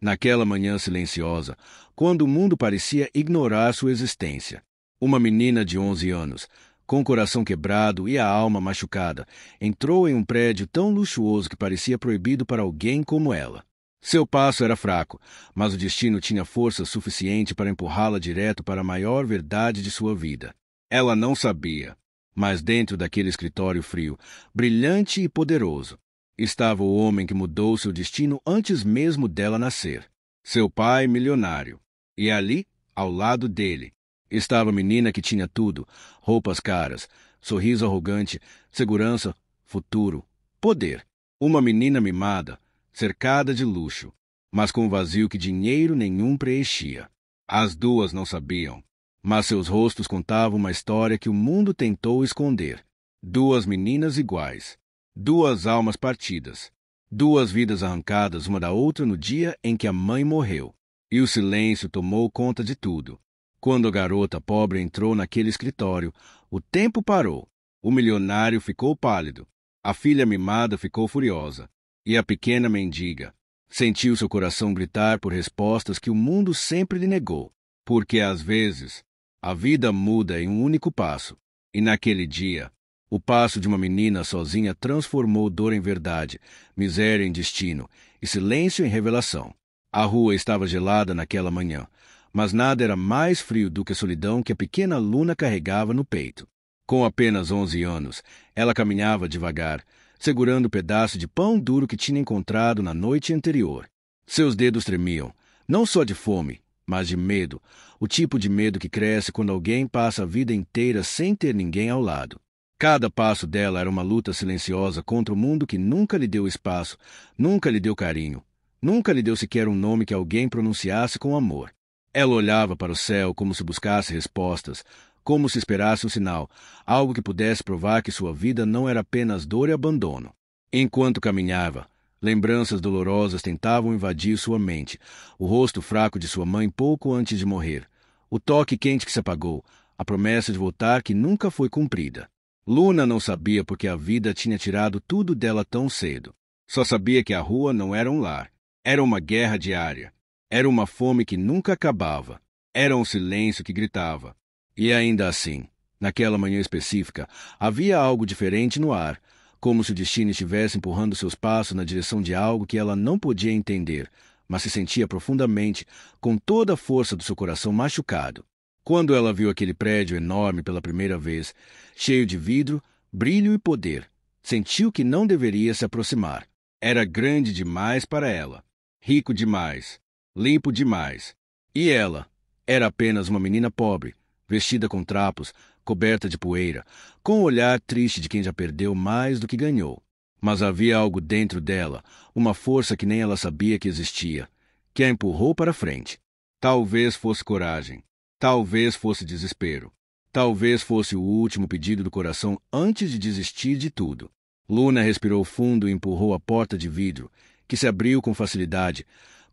Naquela manhã silenciosa, quando o mundo parecia ignorar sua existência, uma menina de 11 anos, com o coração quebrado e a alma machucada, entrou em um prédio tão luxuoso que parecia proibido para alguém como ela. Seu passo era fraco, mas o destino tinha força suficiente para empurrá-la direto para a maior verdade de sua vida. Ela não sabia, mas dentro daquele escritório frio, brilhante e poderoso, estava o homem que mudou seu destino antes mesmo dela nascer. Seu pai milionário. E ali, ao lado dele, estava a menina que tinha tudo: roupas caras, sorriso arrogante, segurança, futuro, poder. Uma menina mimada, cercada de luxo, mas com um vazio que dinheiro nenhum preenchia. As duas não sabiam, mas seus rostos contavam uma história que o mundo tentou esconder. Duas meninas iguais, duas almas partidas, duas vidas arrancadas uma da outra no dia em que a mãe morreu. E o silêncio tomou conta de tudo. Quando a garota pobre entrou naquele escritório, o tempo parou. O milionário ficou pálido, a filha mimada ficou furiosa, e a pequena mendiga sentiu seu coração gritar por respostas que o mundo sempre lhe negou. Porque, às vezes, a vida muda em um único passo, e naquele dia, o passo de uma menina sozinha transformou dor em verdade, miséria em destino e silêncio em revelação. A rua estava gelada naquela manhã, mas nada era mais frio do que a solidão que a pequena Luna carregava no peito. Com apenas 11 anos, ela caminhava devagar, segurando o pedaço de pão duro que tinha encontrado na noite anterior. Seus dedos tremiam, não só de fome, mas de medo, o tipo de medo que cresce quando alguém passa a vida inteira sem ter ninguém ao lado. Cada passo dela era uma luta silenciosa contra o mundo que nunca lhe deu espaço, nunca lhe deu carinho, nunca lhe deu sequer um nome que alguém pronunciasse com amor. Ela olhava para o céu como se buscasse respostas, como se esperasse um sinal, algo que pudesse provar que sua vida não era apenas dor e abandono. Enquanto caminhava, lembranças dolorosas tentavam invadir sua mente, o rosto fraco de sua mãe pouco antes de morrer, o toque quente que se apagou, a promessa de voltar que nunca foi cumprida. Luna não sabia porque a vida tinha tirado tudo dela tão cedo. Só sabia que a rua não era um lar. Era uma guerra diária. Era uma fome que nunca acabava. Era um silêncio que gritava. E ainda assim, naquela manhã específica, havia algo diferente no ar, como se o destino estivesse empurrando seus passos na direção de algo que ela não podia entender, mas se sentia profundamente, com toda a força do seu coração machucado. Quando ela viu aquele prédio enorme pela primeira vez, cheio de vidro, brilho e poder, sentiu que não deveria se aproximar. Era grande demais para ela, rico demais, limpo demais. E ela era apenas uma menina pobre, vestida com trapos, coberta de poeira, com o olhar triste de quem já perdeu mais do que ganhou. Mas havia algo dentro dela, uma força que nem ela sabia que existia, que a empurrou para frente. Talvez fosse coragem. Talvez fosse desespero. Talvez fosse o último pedido do coração antes de desistir de tudo. Luna respirou fundo e empurrou a porta de vidro, que se abriu com facilidade,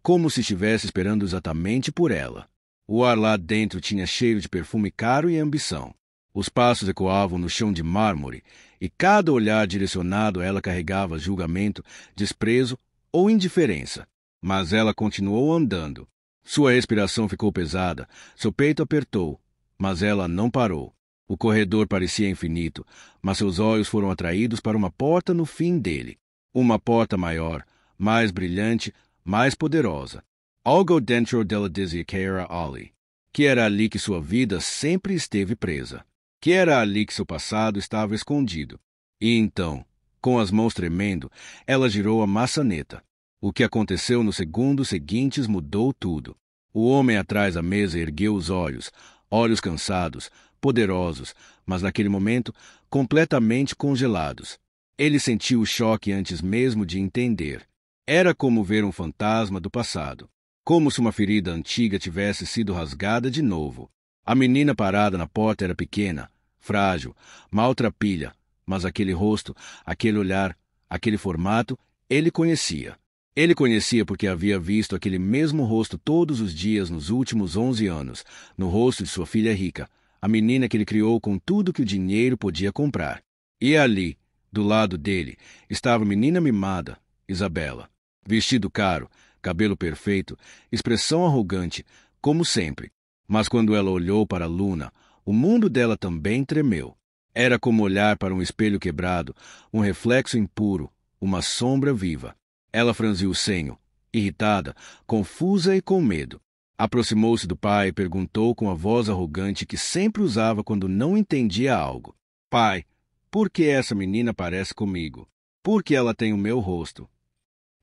como se estivesse esperando exatamente por ela. O ar lá dentro tinha cheiro de perfume caro e ambição. Os passos ecoavam no chão de mármore, e cada olhar direcionado a ela carregava julgamento, desprezo ou indiferença. Mas ela continuou andando. Sua respiração ficou pesada, seu peito apertou, mas ela não parou. O corredor parecia infinito, mas seus olhos foram atraídos para uma porta no fim dele. Uma porta maior, mais brilhante, mais poderosa. Algo dentro dela dizia que era ali. Que era ali que sua vida sempre esteve presa. Que era ali que seu passado estava escondido. E então, com as mãos tremendo, ela girou a maçaneta. O que aconteceu nos segundos seguintes mudou tudo. O homem atrás da mesa ergueu os olhos, olhos cansados, poderosos, mas naquele momento completamente congelados. Ele sentiu o choque antes mesmo de entender. Era como ver um fantasma do passado, como se uma ferida antiga tivesse sido rasgada de novo. A menina parada na porta era pequena, frágil, maltrapilha, mas aquele rosto, aquele olhar, aquele formato, ele conhecia. Ele conhecia porque havia visto aquele mesmo rosto todos os dias nos últimos 11 anos, no rosto de sua filha rica, a menina que ele criou com tudo que o dinheiro podia comprar. E ali, do lado dele, estava a menina mimada, Isabela. Vestido caro, cabelo perfeito, expressão arrogante, como sempre. Mas quando ela olhou para Luna, o mundo dela também tremeu. Era como olhar para um espelho quebrado, um reflexo impuro, uma sombra viva. Ela franziu o senho, irritada, confusa e com medo. Aproximou-se do pai e perguntou com a voz arrogante que sempre usava quando não entendia algo. Pai, por que essa menina parece comigo? Por que ela tem o meu rosto?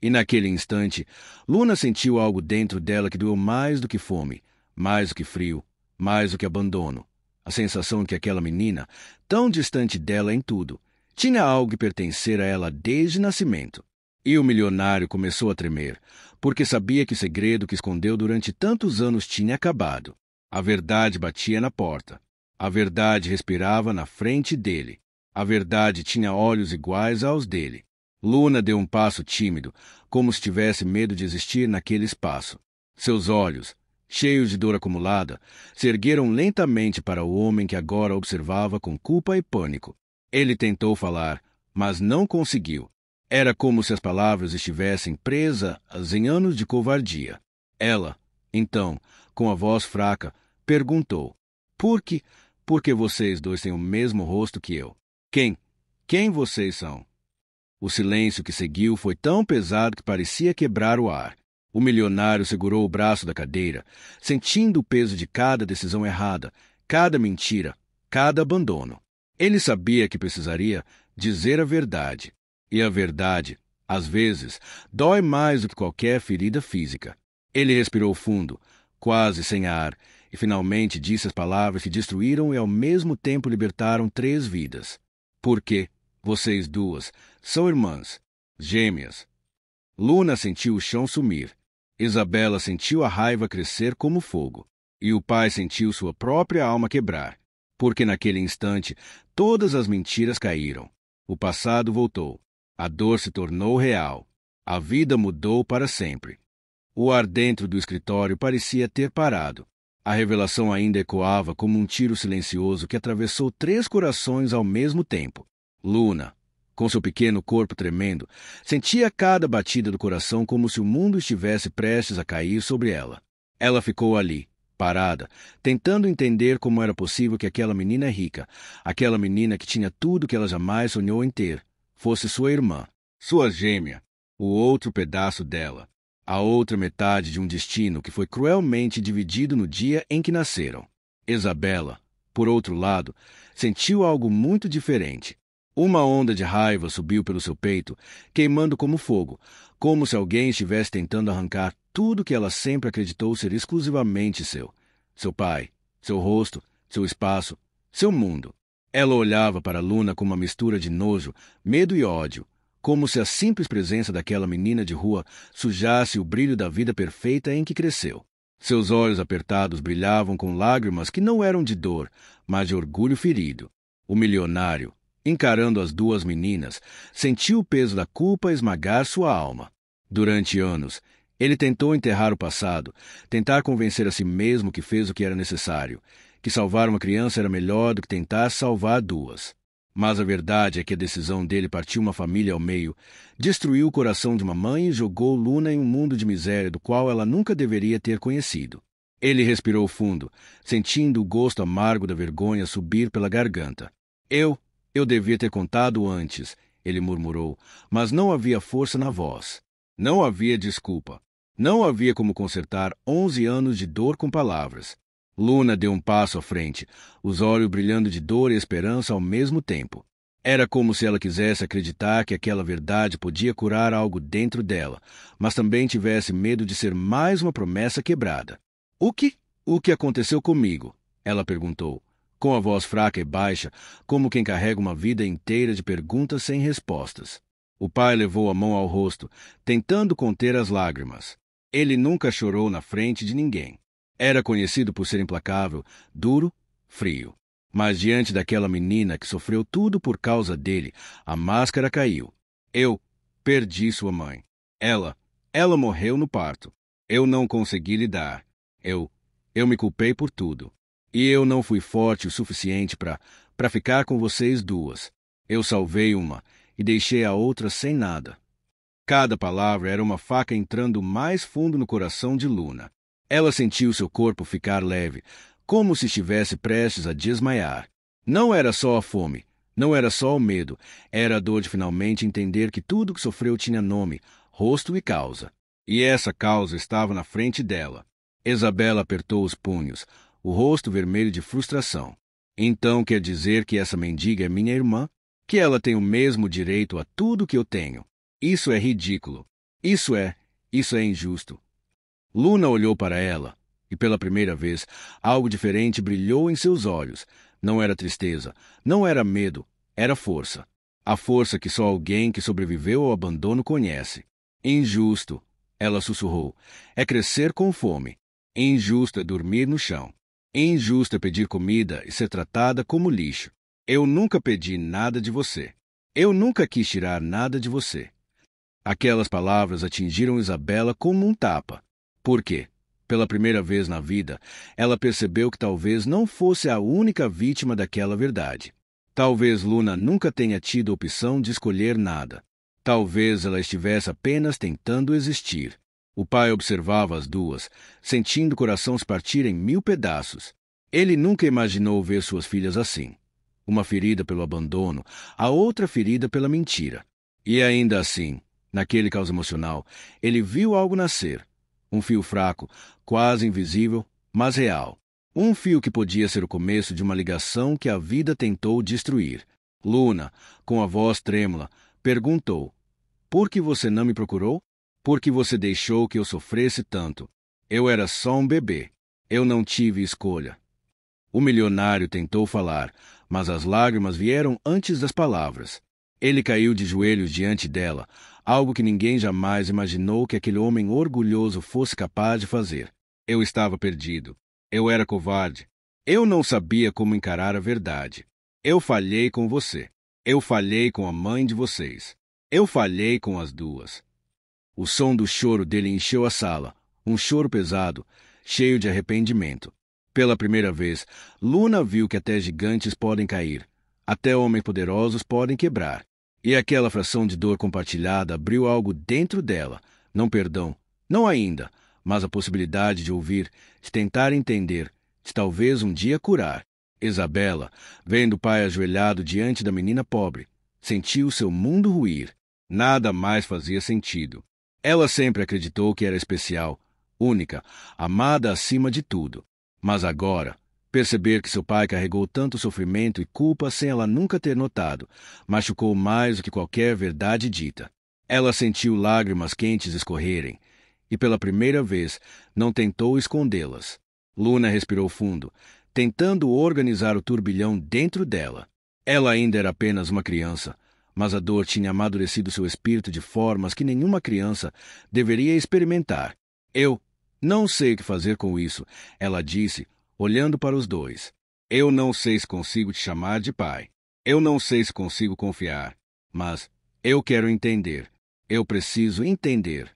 E naquele instante, Luna sentiu algo dentro dela que doeu mais do que fome, mais do que frio, mais do que abandono. A sensação que aquela menina, tão distante dela em tudo, tinha algo que pertencer a ela desde nascimento. E o milionário começou a tremer, porque sabia que o segredo que escondeu durante tantos anos tinha acabado. A verdade batia na porta. A verdade respirava na frente dele. A verdade tinha olhos iguais aos dele. Luna deu um passo tímido, como se tivesse medo de existir naquele espaço. Seus olhos, cheios de dor acumulada, se ergueram lentamente para o homem que agora observava com culpa e pânico. Ele tentou falar, mas não conseguiu. Era como se as palavras estivessem presas em anos de covardia. Ela, então, com a voz fraca, perguntou: Por que? Porque vocês dois têm o mesmo rosto que eu. Quem vocês são? O silêncio que seguiu foi tão pesado que parecia quebrar o ar. O milionário segurou o braço da cadeira, sentindo o peso de cada decisão errada, cada mentira, cada abandono. Ele sabia que precisaria dizer a verdade. E a verdade, às vezes, dói mais do que qualquer ferida física. Ele respirou fundo, quase sem ar, e finalmente disse as palavras que destruíram e ao mesmo tempo libertaram 3 vidas. Porque vocês duas são irmãs, gêmeas. Luna sentiu o chão sumir. Isabela sentiu a raiva crescer como fogo. E o pai sentiu sua própria alma quebrar. Porque naquele instante, todas as mentiras caíram. O passado voltou. A dor se tornou real. A vida mudou para sempre. O ar dentro do escritório parecia ter parado. A revelação ainda ecoava como um tiro silencioso que atravessou 3 corações ao mesmo tempo. Luna, com seu pequeno corpo tremendo, sentia cada batida do coração como se o mundo estivesse prestes a cair sobre ela. Ela ficou ali, parada, tentando entender como era possível que aquela menina rica, aquela menina que tinha tudo que ela jamais sonhou em ter, fosse sua irmã, sua gêmea, o outro pedaço dela, a outra metade de um destino que foi cruelmente dividido no dia em que nasceram. Isabela, por outro lado, sentiu algo muito diferente. Uma onda de raiva subiu pelo seu peito, queimando como fogo, como se alguém estivesse tentando arrancar tudo que ela sempre acreditou ser exclusivamente seu. Seu pai, seu rosto, seu espaço, seu mundo. Ela olhava para Luna com uma mistura de nojo, medo e ódio, como se a simples presença daquela menina de rua sujasse o brilho da vida perfeita em que cresceu. Seus olhos apertados brilhavam com lágrimas que não eram de dor, mas de orgulho ferido. O milionário, encarando as 2 meninas, sentiu o peso da culpa esmagar sua alma. Durante anos, ele tentou enterrar o passado, tentar convencer a si mesmo que fez o que era necessário, que salvar uma criança era melhor do que tentar salvar 2. Mas a verdade é que a decisão dele partir uma família ao meio destruiu o coração de uma mãe e jogou Luna em um mundo de miséria do qual ela nunca deveria ter conhecido. Ele respirou fundo, sentindo o gosto amargo da vergonha subir pela garganta. Eu devia ter contado antes, ele murmurou, mas não havia força na voz. Não havia desculpa. Não havia como consertar 11 anos de dor com palavras. Luna deu um passo à frente, os olhos brilhando de dor e esperança ao mesmo tempo. Era como se ela quisesse acreditar que aquela verdade podia curar algo dentro dela, mas também tivesse medo de ser mais uma promessa quebrada. O que aconteceu comigo? Ela perguntou, com a voz fraca e baixa, como quem carrega uma vida inteira de perguntas sem respostas. O pai levou a mão ao rosto, tentando conter as lágrimas. Ele nunca chorou na frente de ninguém. Era conhecido por ser implacável, duro, frio. Mas diante daquela menina que sofreu tudo por causa dele, a máscara caiu. Eu perdi sua mãe. Ela morreu no parto. Eu não consegui lidar. Eu me culpei por tudo. E eu não fui forte o suficiente para ficar com vocês 2. Eu salvei uma e deixei a outra sem nada. Cada palavra era uma faca entrando mais fundo no coração de Luna. Ela sentiu seu corpo ficar leve, como se estivesse prestes a desmaiar. Não era só a fome, não era só o medo, era a dor de finalmente entender que tudo que sofreu tinha nome, rosto e causa. E essa causa estava na frente dela. Isabela apertou os punhos, o rosto vermelho de frustração. Então quer dizer que essa mendiga é minha irmã? Que ela tem o mesmo direito a tudo que eu tenho? Isso é ridículo. Isso é injusto. Luna olhou para ela, e pela primeira vez, algo diferente brilhou em seus olhos. Não era tristeza, não era medo, era força. A força que só alguém que sobreviveu ao abandono conhece. Injusto, ela sussurrou, é crescer com fome. Injusto é dormir no chão. Injusto é pedir comida e ser tratada como lixo. Eu nunca pedi nada de você. Eu nunca quis tirar nada de você. Aquelas palavras atingiram Isabela como um tapa. Por quê? Pela primeira vez na vida, ela percebeu que talvez não fosse a única vítima daquela verdade. Talvez Luna nunca tenha tido a opção de escolher nada. Talvez ela estivesse apenas tentando existir. O pai observava as duas, sentindo o coração se partir em 1000 pedaços. Ele nunca imaginou ver suas filhas assim. Uma ferida pelo abandono, a outra ferida pela mentira. E ainda assim, naquele caos emocional, ele viu algo nascer. Um fio fraco, quase invisível, mas real. Um fio que podia ser o começo de uma ligação que a vida tentou destruir. Luna, com a voz trêmula, perguntou: por que você não me procurou? Por que você deixou que eu sofresse tanto? Eu era só um bebê. Eu não tive escolha. O milionário tentou falar, mas as lágrimas vieram antes das palavras. Ele caiu de joelhos diante dela, algo que ninguém jamais imaginou que aquele homem orgulhoso fosse capaz de fazer. Eu estava perdido. Eu era covarde. Eu não sabia como encarar a verdade. Eu falhei com você. Eu falhei com a mãe de vocês. Eu falhei com as duas. O som do choro dele encheu a sala, um choro pesado, cheio de arrependimento. Pela primeira vez, Luna viu que até gigantes podem cair, até homens poderosos podem quebrar. E aquela fração de dor compartilhada abriu algo dentro dela, não perdão, não ainda, mas a possibilidade de ouvir, de tentar entender, de talvez um dia curar. Isabela, vendo o pai ajoelhado diante da menina pobre, sentiu seu mundo ruir. Nada mais fazia sentido. Ela sempre acreditou que era especial, única, amada acima de tudo. Mas agora, perceber que seu pai carregou tanto sofrimento e culpa sem ela nunca ter notado, machucou mais do que qualquer verdade dita. Ela sentiu lágrimas quentes escorrerem, e pela primeira vez não tentou escondê-las. Luna respirou fundo, tentando organizar o turbilhão dentro dela. Ela ainda era apenas uma criança, mas a dor tinha amadurecido seu espírito de formas que nenhuma criança deveria experimentar. Eu não sei o que fazer com isso, ela disse, olhando para os dois. Eu não sei se consigo te chamar de pai. Eu não sei se consigo confiar. Mas eu quero entender. Eu preciso entender.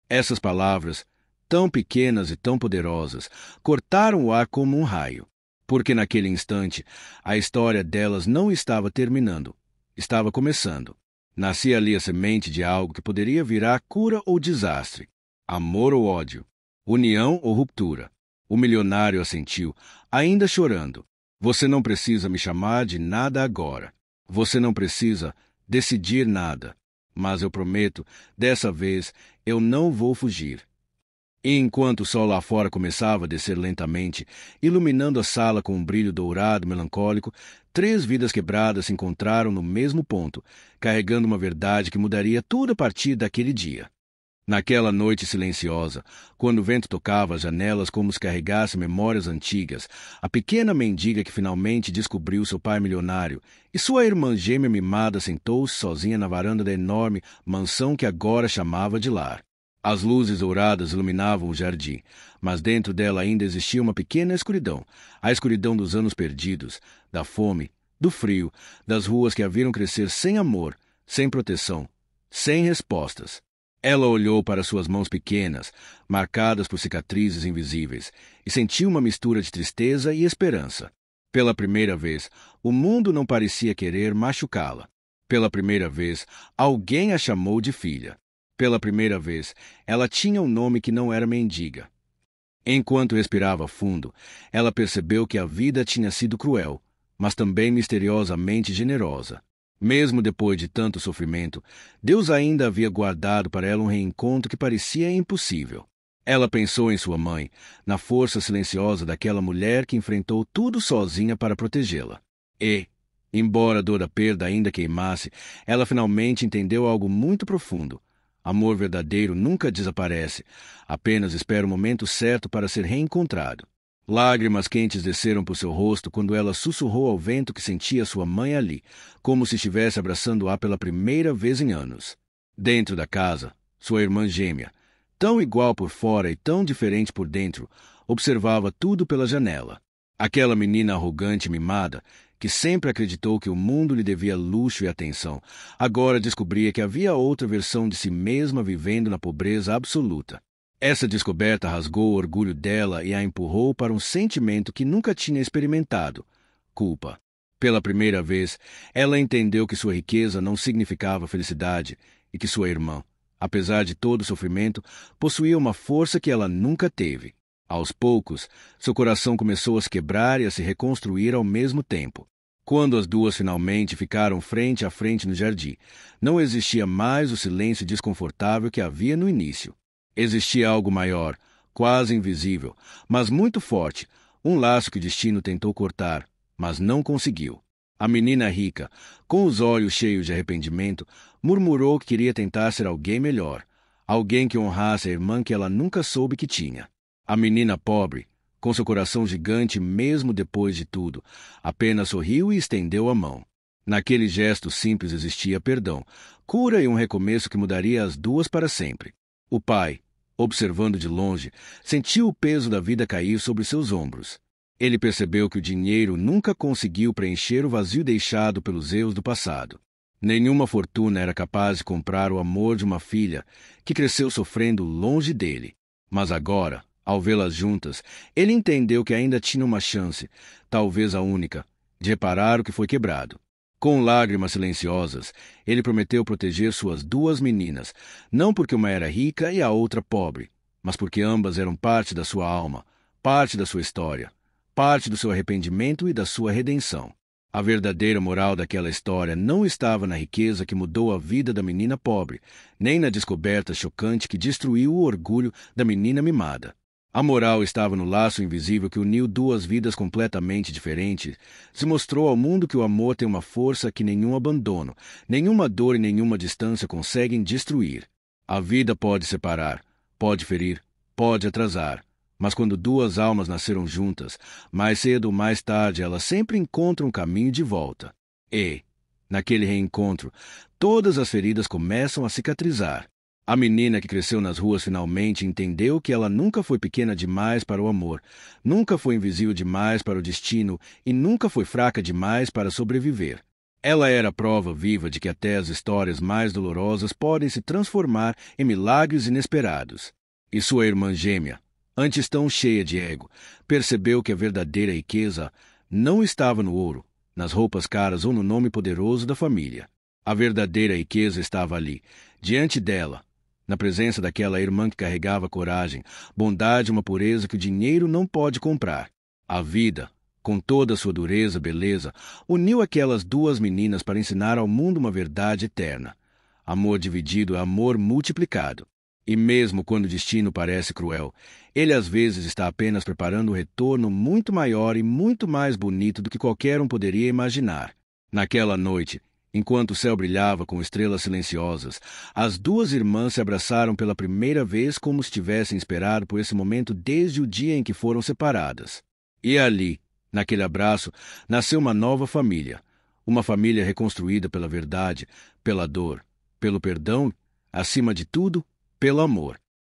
Essas palavras, tão pequenas e tão poderosas, cortaram o ar como um raio. Porque naquele instante, a história delas não estava terminando. Estava começando. Nascia ali a semente de algo que poderia virar cura ou desastre. Amor ou ódio. União ou ruptura. O milionário assentiu, ainda chorando. Você não precisa me chamar de nada agora. Você não precisa decidir nada. Mas eu prometo, dessa vez, eu não vou fugir. E enquanto o sol lá fora começava a descer lentamente, iluminando a sala com um brilho dourado melancólico, 3 vidas quebradas se encontraram no mesmo ponto, carregando uma verdade que mudaria tudo a partir daquele dia. Naquela noite silenciosa, quando o vento tocava as janelas como se carregasse memórias antigas, a pequena mendiga que finalmente descobriu seu pai milionário e sua irmã gêmea mimada sentou-se sozinha na varanda da enorme mansão que agora chamava de lar. As luzes douradas iluminavam o jardim, mas dentro dela ainda existia uma pequena escuridão, a escuridão dos anos perdidos, da fome, do frio, das ruas que a viram crescer sem amor, sem proteção, sem respostas. Ela olhou para suas mãos pequenas, marcadas por cicatrizes invisíveis, e sentiu uma mistura de tristeza e esperança. Pela primeira vez, o mundo não parecia querer machucá-la. Pela primeira vez, alguém a chamou de filha. Pela primeira vez, ela tinha um nome que não era mendiga. Enquanto respirava fundo, ela percebeu que a vida tinha sido cruel, mas também misteriosamente generosa. Mesmo depois de tanto sofrimento, Deus ainda havia guardado para ela um reencontro que parecia impossível. Ela pensou em sua mãe, na força silenciosa daquela mulher que enfrentou tudo sozinha para protegê-la. E, embora a dor da perda ainda queimasse, ela finalmente entendeu algo muito profundo. Amor verdadeiro nunca desaparece, apenas espera o momento certo para ser reencontrado. Lágrimas quentes desceram por seu rosto quando ela sussurrou ao vento que sentia sua mãe ali, como se estivesse abraçando-a pela primeira vez em anos. Dentro da casa, sua irmã gêmea, tão igual por fora e tão diferente por dentro, observava tudo pela janela. Aquela menina arrogante e mimada, que sempre acreditou que o mundo lhe devia luxo e atenção, agora descobria que havia outra versão de si mesma vivendo na pobreza absoluta. Essa descoberta rasgou o orgulho dela e a empurrou para um sentimento que nunca tinha experimentado: culpa. Pela primeira vez, ela entendeu que sua riqueza não significava felicidade e que sua irmã, apesar de todo o sofrimento, possuía uma força que ela nunca teve. Aos poucos, seu coração começou a se quebrar e a se reconstruir ao mesmo tempo. Quando as duas finalmente ficaram frente a frente no jardim, não existia mais o silêncio desconfortável que havia no início. Existia algo maior, quase invisível, mas muito forte, um laço que o destino tentou cortar, mas não conseguiu. A menina rica, com os olhos cheios de arrependimento, murmurou que queria tentar ser alguém melhor, alguém que honrasse a irmã que ela nunca soube que tinha. A menina pobre, com seu coração gigante mesmo depois de tudo, apenas sorriu e estendeu a mão. Naquele gesto simples existia perdão, cura e um recomeço que mudaria as duas para sempre. O pai, observando de longe, sentiu o peso da vida cair sobre seus ombros. Ele percebeu que o dinheiro nunca conseguiu preencher o vazio deixado pelos erros do passado. Nenhuma fortuna era capaz de comprar o amor de uma filha que cresceu sofrendo longe dele. Mas agora, ao vê-las juntas, ele entendeu que ainda tinha uma chance, talvez a única, de reparar o que foi quebrado. Com lágrimas silenciosas, ele prometeu proteger suas duas meninas, não porque uma era rica e a outra pobre, mas porque ambas eram parte da sua alma, parte da sua história, parte do seu arrependimento e da sua redenção. A verdadeira moral daquela história não estava na riqueza que mudou a vida da menina pobre, nem na descoberta chocante que destruiu o orgulho da menina mimada. A moral estava no laço invisível que uniu duas vidas completamente diferentes. Se mostrou ao mundo que o amor tem uma força que nenhum abandono, nenhuma dor e nenhuma distância conseguem destruir. A vida pode separar, pode ferir, pode atrasar, mas quando duas almas nasceram juntas, mais cedo ou mais tarde elas sempre encontram um caminho de volta. E, naquele reencontro, todas as feridas começam a cicatrizar. A menina que cresceu nas ruas finalmente entendeu que ela nunca foi pequena demais para o amor, nunca foi invisível demais para o destino e nunca foi fraca demais para sobreviver. Ela era a prova viva de que até as histórias mais dolorosas podem se transformar em milagres inesperados. E sua irmã gêmea, antes tão cheia de ego, percebeu que a verdadeira riqueza não estava no ouro, nas roupas caras ou no nome poderoso da família. A verdadeira riqueza estava ali, diante dela, na presença daquela irmã que carregava coragem, bondade e uma pureza que o dinheiro não pode comprar. A vida, com toda a sua dureza e beleza, uniu aquelas duas meninas para ensinar ao mundo uma verdade eterna. Amor dividido é amor multiplicado. E mesmo quando o destino parece cruel, ele às vezes está apenas preparando um retorno muito maior e muito mais bonito do que qualquer um poderia imaginar. Naquela noite, enquanto o céu brilhava com estrelas silenciosas, as duas irmãs se abraçaram pela primeira vez como se tivessem esperado por esse momento desde o dia em que foram separadas. E ali, naquele abraço, nasceu uma nova família. Uma família reconstruída pela verdade, pela dor, pelo perdão, acima de tudo, pelo amor.